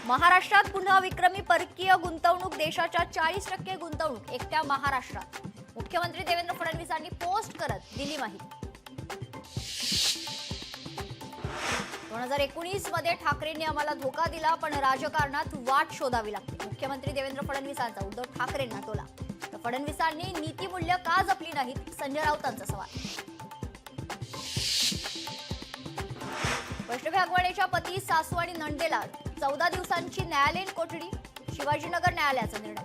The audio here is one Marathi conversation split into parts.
महाराष्ट्रात पुन्हा विक्रमी परकीय गुंतवणूक. देशाच्या 40% गुंतवणूक एकट्या महाराष्ट्रात. मुख्यमंत्री देवेंद्र फडणवीसांनी पोस्ट करत दिली माहिती. 2019 मध्ये ठाकरेंनी आम्हाला धोका दिला, पण राजकारणात वाट शोधावी लागते. मुख्यमंत्री देवेंद्र फडणवीसांचा उद्धव ठाकरेंना टोला. तर फडणवीसांनी नीतिमूल्य का जपली नाहीत, संजय राऊतांचा सवाल. वैष्णवी हगवणेच्या पती, सासू आणि नंदेला 14 दिवसांची न्यायालयीन कोठडी. शिवाजीनगर न्यायालयाचा निर्णय.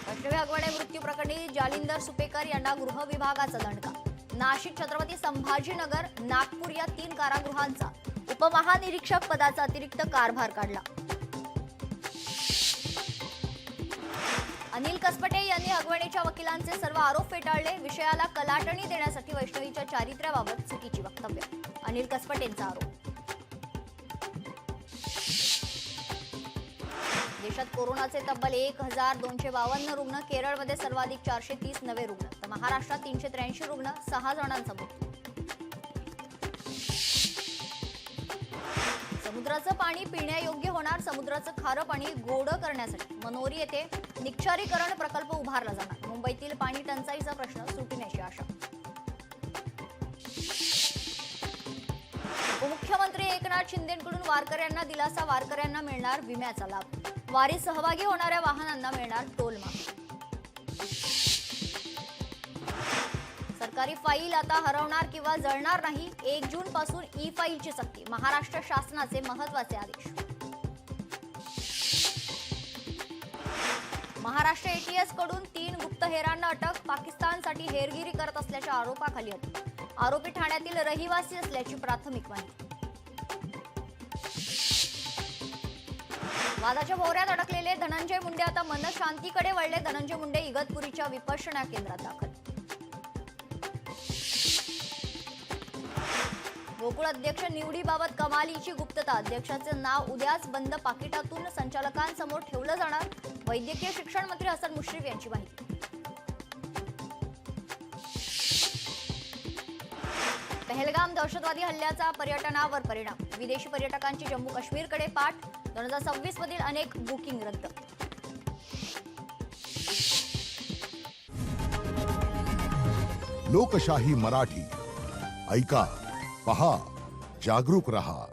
वैष्णवी हगवणे मृत्यू प्रकरणी जालिंदर सुपेकर यांना गृह विभागाचा दणका. नाशिक, छत्रपती संभाजीनगर, नागपूर या 3 कारागृहांचा उपमहानिरीक्षक पदाचा अतिरिक्त कारभार काढला. अनिल कसपटे यांनी हगवणेच्या वकिलांचे सर्व आरोप फेटाळले. विषयाला कलाटणी देण्यासाठी वैष्णवीच्या चारित्र्याबाबत चुकीची वक्तव्य. अनिल कसपटेंचा आरोप. देशात कोरोनाचे तब्बल 1252 रुग्ण. केरळमध्ये सर्वाधिक 430 नवे रुग्ण. तर महाराष्ट्रात 383 रुग्ण, 6 जणांचा मृत्यू. समुद्राचं पाणी पिण्यायोग्य होणार. समुद्राचं खारं पाणी गोड करण्यासाठी मनोरी येथे निक्षारीकरण प्रकल्प उभारला जाणार. मुंबईतील पाणी टंचाईचा प्रश्न सुटण्याची आशा. उपमुख्यमंत्री एकनाथ शिंदेंकडून वारकऱ्यांना दिलासा. वारकऱ्यांना मिळणार विम्याचा लाभ. वारीत सहभागी होणाऱ्या वाहनांना मिळणार टोल माफी. सरकारी फाईल आता हरवणार किंवा जळणार नाही. 1 जून पासून ई फाईलची सक्ती. महाराष्ट्र शासनाचे महत्त्वाचे आदेश. महाराष्ट्र एटीएस कडून 3 गुप्तहेरांना अटक. पाकिस्तानसाठी हेरगिरी करत असल्याच्या आरोपाखाली अटक. आरोपी ठाण्यातील रहिवासी असल्याची प्राथमिक माहिती. वादाच्या भोवऱ्यात अडकलेले धनंजय मुंडे आता मनशांतीकडे वळले. धनंजय मुंडे इगतपुरीच्या विपश्यना केंद्रात दाखल. गोकुळ अध्यक्ष निवडीबाबत कमालीची गुप्तता. अध्यक्षाचे नाव उद्याच बंद पाकिटातून संचालकांसमोर ठेवलं जाणार. वैद्यकीय शिक्षण मंत्री हसन मुश्रीफ यांची माहिती. पहलगाम दहशतवादी हल्ल्याचा पर्यटनावर परिणाम. विदेशी पर्यटकांची जम्मू काश्मीरकडे पाठ. 2026 मधील अनेक बुकिंग रद्द. लोकशाही मराठी ऐका, पहा, जागरूक रहा.